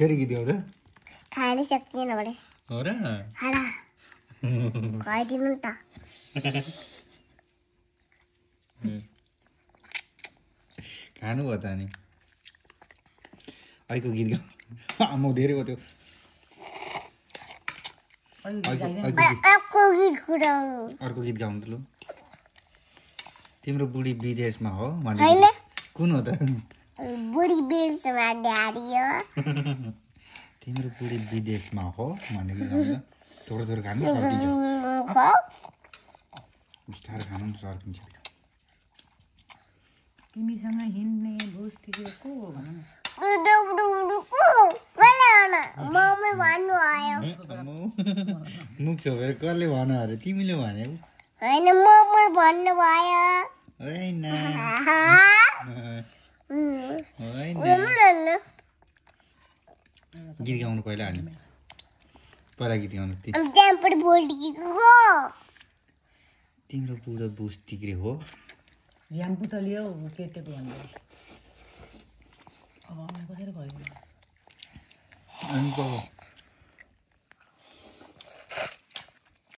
फेरि गीत गाउँछ खानै सक्दिनँ बडे हो र हाडा खाइदिनु नि त खानु भयो त अनि अहिलेको गीत गाउँ आम्मा धेरै भयो त्यो अर्को गीत गाउनु त लु तिम्रो बुढी विदेशमा हो भने कुन हो त बुढी विदेशमा ड्याडी हो तिम्रो बुढी विदेशमा हो भनेको गाउँछ थोरै थोरै खानु बिस्तारै खानु नि सर्किन्छ तिमीसँग हिँड्ने भुस्टिको को हो भन मम्मी भन्नु आयो मुख छोपेर कसले भन्नु अरे तिमीले भनेको होइन मम्मी भन्नु भयो होइन गीत गाउनु पहिला अनि पहिला गीत गाउनु तिम्रो बुढो बुझ तिग्रे हो ध्यान पुतलियो केटेको भन्दै अब कसरी भयो अनि